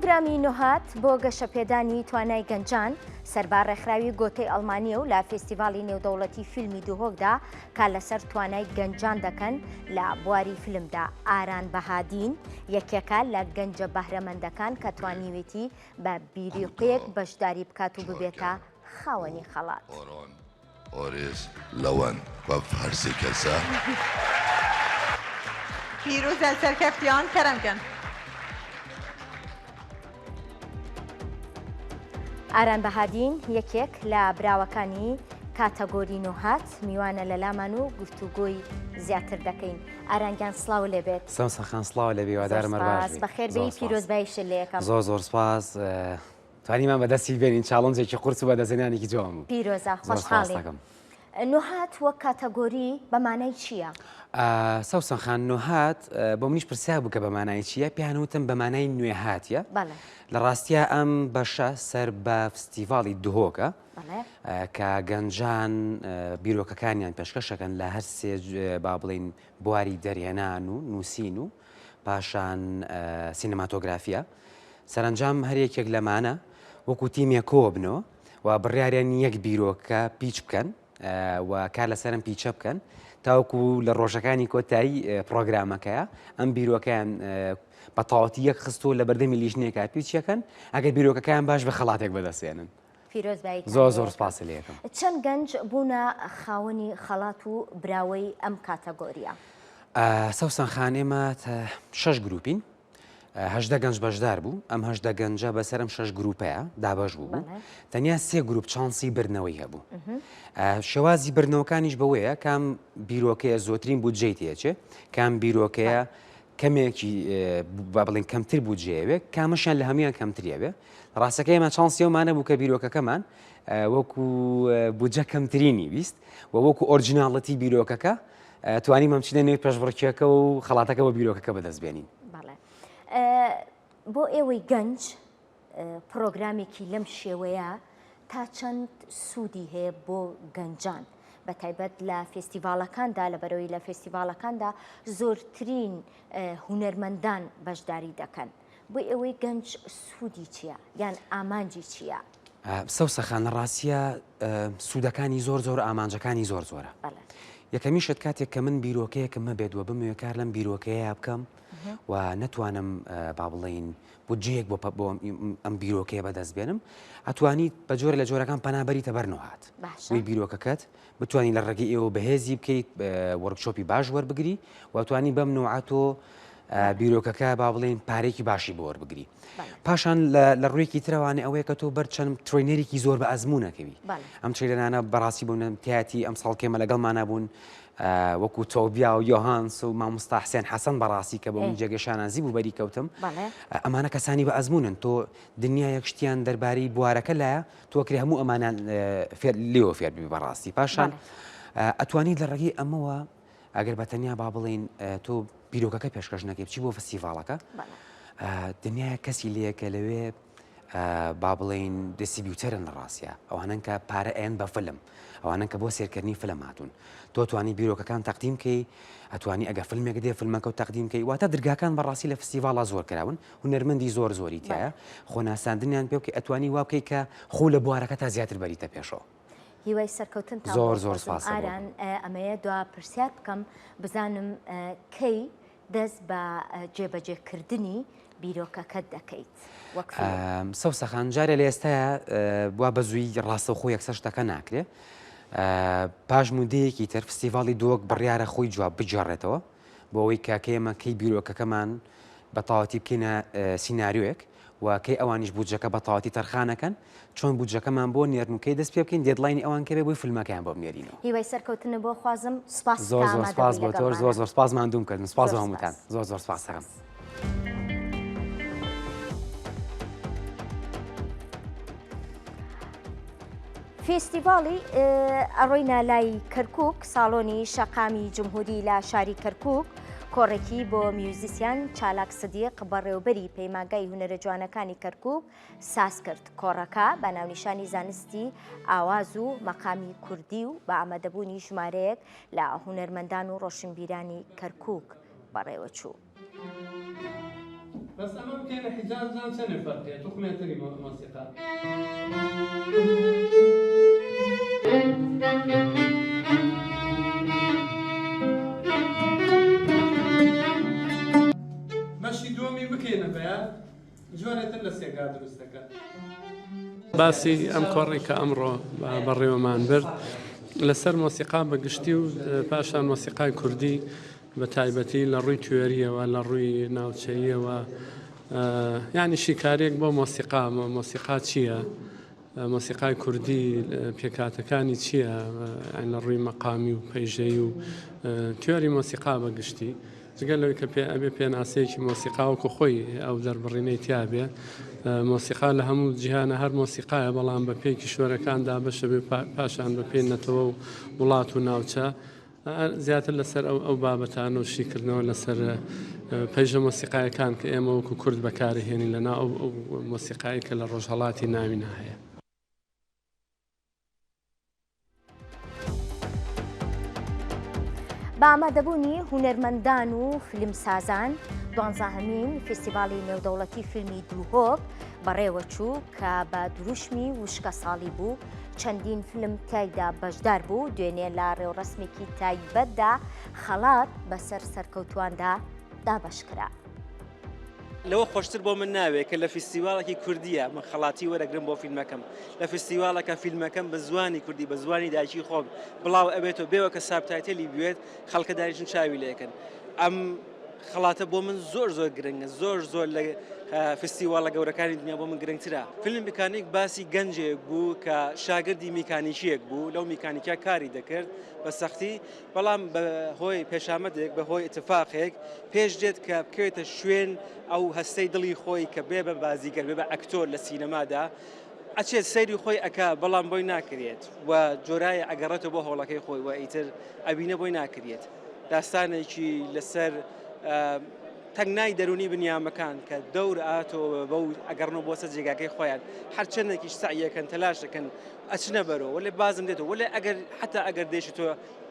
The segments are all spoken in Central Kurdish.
پرۆگرامی نۆهات بۆ گەشەپێدانی توانای گەنجان سەربار ڕێکخراوی گۆتەی ئەڵمانیە و لە فێستیڤاڵی نێودەوڵەتی فیلمی دووهۆکدا کا لەسەر توانای گەنجان دەکەن لە بواری فیلمدا. ئاران بەهادین یەکێکە لە گەنجە بەهرەمەندەکان کە توانیوێتی بە بیریقەیەک بەشداری بکات و ببێتە خاوەنی خەڵات. ئۆرێز لەوەن بە هەرسێ کەسە پیرۆزە سەرکەفتیان کەرەمکەن. ئاران بەهادین یەکێک لە براوەکانی کاتەگۆری نۆهات میوانە لە لامان و گفتوگۆی زیاتر دەکەین. ئارانگیان سڵاو لێبێت. سەمسەخان سڵاو لە بێوادارم مەرباش بەخێربێی پیرۆزبایش لە یەکەم. زۆر سپاس. توانیمان بەدەستی بێنین چاڵنجێکی قورس و بەدەزێنانێکی جوان بوو. پیرۆزە خۆشحاڵیم. نۆهات وەک کاتەگۆری بەمانای چییە؟ سەوسەخان نۆهات بۆ منیش پرسیار بوو کە بەمانای چییە؟ پیانوتم بەمانای نوێ هاتیە. لە ڕاستیە ئەم بەشە سەر بە فستیڤاڵی دوهۆکە کە گەنجان بیرۆکەکانیان پێشکەشەکەن لە هەر سێ با بڵین بواری دەرهێنان و نووسین و پاشان سینەماتۆگرافیە. سەرنجام هەرێکێک لەمانە وەکو تیمێکۆ بنەوە و بڕیاریان یەک بیرۆکە پیچ بکەن و کار لەسەرم پیچە بکەن تاوەکو لە ڕۆژەکانی کۆتایی پرۆگرامەکەیە ئەم بیرۆکەیان بە تەواوەتی یەک خستۆ لە بەردەمی لیژنەیەکە پیچەکەن ئەگەر بیرۆکەکەیان باش بە خەڵاتێک بەدەستێنن. زۆر سپاس لە یەکەم. چەند گەنج بوونە خاوەنی خەڵات و براوەی ئەم کاتەگۆریە؟ سەوسەنخان ئێمە 6 گروپین. 18 گەنج بەشدار بوو. ئەم 18 گەنجە بەسەرم 6 گروپەیە دابەش بوو. تەنیا 3 گروپ چانسی برنەوەی هەبوو. شێوازی برنەوەکانیش بەوەیە کام بیرۆکەیە زۆترین بودجەی تێچێ، کام بیرۆکەیە کەمێکی با بڵێن کەمتر بودجەیەوێ، کامەشیان لە هەمویان کەمتریەوێ. ڕاستەکەی ئێمە چانسیەوەمانە بوو کە بیرۆکەکەمان وەکو بودجە کەمترینی ویست و وەکو ئۆرجیناڵەتی بیرۆکەکە توانیمە بچینە نوێی پێشبڕکێکە و خەڵاتەکە بە بیرۆکەکە بەدەستبێنین. بۆ ئێوەی گەنج پرۆگرامێکی لەم شێوەیە تا چەند سوودی هەیە بۆ گەنجان بە تایبەت لە فێستیڤاڵەکاندا لەبەرەوەی لە فێستیڤاڵەکاندا زۆرترین هونەرمەندان بەشداری دەکەن. بۆ ئێوەی گەنج سوودی چییە یان ئامانجی چییە؟ سەوسەخان لە ڕاستیە سوودەکانی زۆر ئامانجەکانی زۆرە. یەکەمیشت کاتێک کە من بیرۆکەیەکم هەبێت وە بموێ کار لەم بیرۆکەیە بکەم و نەتوانم با بڵێن بودجەیەک بۆ ئەم بیرۆکەیە بەدەست بێنم، ئەتوانیت بە جۆرە لە جۆرەکان پەنابەریتە بەر نۆهات. وی بیرۆکەکەت بتوانین لە ڕێگەی ئێوە بەهێزی بکەیت وەرکشۆپی باش وەربگری و توانی بەم نۆعاتۆ بیرۆکەکە با بڵێن پارێکی باشی بۆ وەربگری. پاشان لە ڕوویەکی ترەوانێ ئەوەیە کە تۆ بەرچەند ترۆینەرێکی زۆر بە ئەزمونەکەوی. ئەم ترێنانە بەڕاستی بوون تیاتی ئەم ساڵکێمە لەگەڵمانە بوون وەکو تۆبیا و یۆهانس و مامۆستا حسێن حەسەن بەڕاستی کە بە من جێگەشانازی بوو بەری کەوتم. ئەمانە کەسانی بە ئەزمونن تۆ دنیا یەکشتیان دەربارەی بوارەکە لایە تۆکری هەموو ئەمانە لێوە فێربی بەڕاستی. پاشان ئەتوانیت لە ڕێگەی ئەمەوە ئەگەر بە تەنیا با بڵێن تۆ بیرۆکەکە پێشکەش نەکەی بچی بۆ فستیڤاڵەکە دنیای کەسی لەیەکە لەوێ با بڵێن دیستریبیوتەرن لە ڕاستیە ئەوانن کە پارە ئێن بە فلم ئەوانن کە بۆ سێرکردنی فلم هاتوون تۆ توانی بیرۆکەکان تەقدیم کەی ئەتوانی ئەگە فیلمێک دێ فیلمەکە و تەقدیم کەی واتە دەرگاکان بەڕاستی لە فستیڤاڵە زۆر کراون هونەرمەندی زۆری تایە خۆناساندنیان پێ بکەی ئەتوانی وا بکەی کە خۆ لە بوارەکە تا زیاتر بەریتە پێشەوە. هیوای سەرکەوتن زۆر سپاس. ئاران ئەمەیە دوا پرسیار بکەم بزانم کەی دەست بە جێبەجێکردنی بیرۆکەکەت دەکەیت؟ سەوسەخان جارێ لە ئێستاە وا بە زووی ڕاستەوخۆ یەکسەر شتەکە ناکرێ. پاش مودەیەکی تر فستیڤاڵی دۆک بڕیارە خۆی جواب بجارڕێتەوە بۆ ئەوەی کاکەیەمە کەی بیرۆکەکەمان بە تەواوەتی بکەینە سیناریۆیەک و کەی ئەوانیش بودجەکە بە تەواوەتی تەرخانەکەن چۆن بودجەکەمان بۆ نێرنوکەی دەست پێ بکەین دێدلاینی ئەوان کە بێ بۆی فیلمەکەیان بۆ بنێرینەوە. هیوای سەرکەوتنە بۆ خوازم سپاس. زۆر سپاس بۆ تۆ زۆر سپاس ماندوم کردن. سپاس بە هەمووتان. زۆر سپاس دەکەم. فێستیڤاڵی ئەڕۆینە لای کەرکووک ساڵۆنی شەقامی جمهوری لە شاری کەرکووک کۆڕێکی بۆ میوزیسیان چالاک سدیق بەڕێوەبەری پەیمانگای هونەرە جوانەکانی کەرکووک ساز کرد. کۆڕەکە بە ناونیشانی زانستی ئاواز و مەقامی کوردی و بە ئامادەبوونی ژمارەیەک لە هونەرمەندان و ڕۆشنبیرانی کەرکووک بەڕێوە چوو. بس أما بكين حجاز جان سنة فرقية تخمة تري موسيقى ماشي دومي بكينا بيا جوانة تلسي قادر استكا باسي أم كوريكا أمرو بري ومان برد لسر موسيقى بقشتي وباشان موسيقى كردي بتايبتي لروي تويرية ولا روي ناوتشية و يعني شيكاريك بو موسيقى تشيا موسيقى كردي بيكاتكاني تشيا يعني لروي مقامي وبيجي و تويري موسيقى بقشتي قال له أبي بيناسيك موسيقى وكخوي أو در بريني تيابيا موسيقى لهم جهانا هر موسيقى بلان ببيك شورا كان دا بش باشان ببين نتو ولات وناوچا زيادة لسر أو بابتان وشيكرنا لسر بيجا موسيقى كان كأما وكو كرد بكاره يعني لنا أو موسيقى كالرجالات نامنا هي بە ئامادەبوونی هونەرمەندان و فیلمسازان دوانزاهەمین فستیڤاڵی نێودەوڵەتی فیلمی دروهۆک بەڕێوەچوو کە بە دروشمی وشکە ساڵی بوو چەندین فیلم تایدا بەشدار بوو دوێنێ لە ڕێوڕسمێکی تایبەتدا خەڵات بەسەر سەرکەوتواندا دابەشکرا. لەوە خۆشتر بۆ من ناوێت کە لە فستیڤاڵێکی کوردیە من خەڵاتی وەرەگرم بۆ فیلمەکەم لە فستیڤاڵەکە فیلمەکەم بە زوانی کوردی بە زوانی دایکی خۆم بڵاو ئەبێتەوە بێوە کە سابتایتێلی بوێت خەڵکە داریژن چاوی لێکن ئەم خەڵاتە بۆ من زۆر گرنگە زۆر لە فستیڤاڵە گەورەکانی دنیا بۆ من گرنگترە. فیلم میکانیک باسی گەنجێک بوو کە شاگردی میکانیکیەک بوو لەو میکانیکیا کاری دەکرد بە سەختی بەڵام بەهۆی پێشامەدێک بەهۆی اتفاقێک پێش دێت کە بکەوێتە شوێن ئەو هەستەی دڵی خۆی کە بێ بە بازیگەر بێ بە ئەکتۆر لە سینەمادا ئەچێت سەیری خۆی ئەکا بەڵام بۆی ناکرێت و جۆرایە ئەگەڕێتەوە بۆ هەوڵەکەی خۆی و ئیتر ئەبینە بۆی ناکرێت. داستانێکی لەسەر تەنگنای دەرونی بنیامەکان کە دەور ئاتۆ بەو ئەگەڕنەوە بۆ سەر جێگاکەی خۆیان هەر چەندێکیش سعیەکەن تەلاشەکەن ئەچنە بەرەوە وەلێ بازم دێتەوە وەلێ حتا ئەگەر دێشت تۆ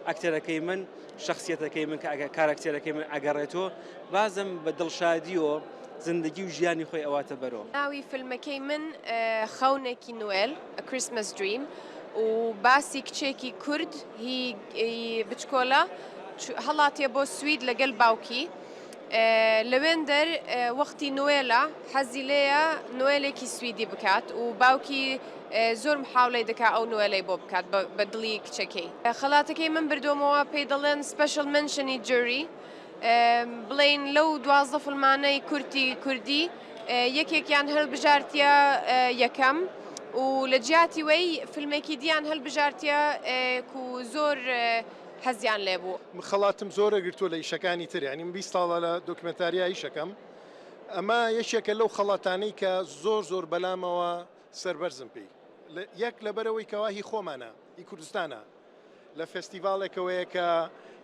ئەکتەرەکەی من شخصیەتەکەی من کە کارکتێرەکەی من ئەگەڕێتەوە بازم بە دڵشادیەوە زندگی و ژیانی خۆی ئەواتە بەرەوە. ناوی فیلمەکەی من خەونێکی نوێل A Christmas Dream و باسی کچێکی کورد هی بچکۆلە هەڵاتێ بۆ سوید لەگەڵ باوکی لەوێن دەر وەختی نوێلە حەزی لێیە نوێلێکی سویدی بکات و باوکی زۆر محاولەی دەکا ئەو نوێلەی بۆ بکات بە دڵی کچەکەی. خەڵاتەکەی من بردۆمەوە پێی دەڵێن سپەشل منشنی جوری بڵێن لەو 12 فیلمانەی کوردی یەکێکیان هەڵبژارتیە یەکەم و لە جیاتی وەی فیلمێکی دییان هەڵبژارتیە و زۆر حەزیان لێبوو. خەڵاتم زۆرە گرتووە لە ئیشەکانی تر ینی من 20 ساڵە لە دۆکمنتاریای ئیشەکەم ئەمە یەکێکە لەو خەڵاتانەی کە زۆر بەلامەوە سەربەرزم پێی یەک لەبەرەوەی کەواهی خۆمانە هی کوردستانە لە فستیڤالێکەوەیە کە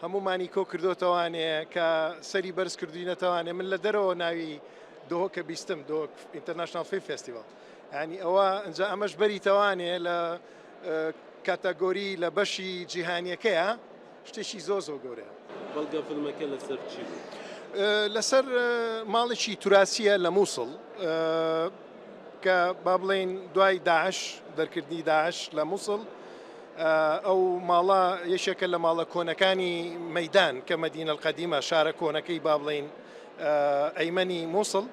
هەمومانی کۆ کردوتەوانێ کە سەری بەرز کردووی نەتەوانێ من لە دەرەوە ناوی دۆکە بیستم دۆک ئینتەرناشنال فیلم فستیڤال ینی ئەوە ئەنجا ئەمەش بەریتەوانێ لە کاتەگۆری لە بەشی جیهانیەکەیە شتێکی زۆر گەورەیە. بەڵگە فیلمەکە لەسەر چی بوو؟ لەسەر ماڵێکی توراسیە لە مووسڵ کە با بڵێن دوای داعش دەرکردنی داعش لە مووسڵ ئەو ماڵە یەشێکە لە ماڵە کۆنەکانی مەیدان کە مەدینە القەدیمە شارە کۆنەکەی با بڵێن ئەیمەنی مووسڵ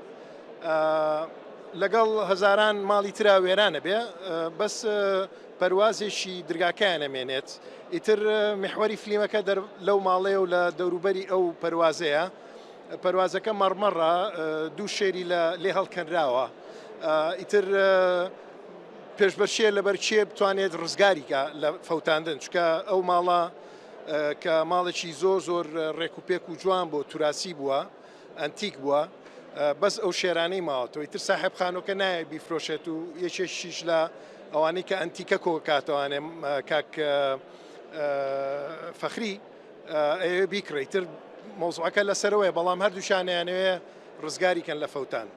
لەگەڵ هەزاران ماڵی ترا وێرانە بێ بەس پەروازێکی درگاکەیان ئەمێنێت ئیتر محوەری فلیمەکە لەو ماڵەیە و لە دەوروبەری ئەو پەروازەیە پەروازەکە مەڕمەڕە دوو شێری لێ هەڵکەنراوە ئیتر پێشبەرشێ لەبەر چێ بتوانێت ڕزگاریکە لە فەوتاندن چکە ئەو ماڵە کە ماڵێکی زۆر ڕێکوپێک و جوان بۆ توراسی بووە ئەنتیک بووە بەس ئەو شێرانەی ماوەتەوە ئیتر ساحب خانۆکە نایە بیفرۆشێت و یەکێکیش لە ئەوانەی کە ئەنتیکە کۆکاتەوانێ کاک فەخری ئەوێ بیکڕیتر مۆزوعەکە لەسەرەوەی بەڵام هەردووشانیانەوێ ڕزگاریکەن لە فەوتان.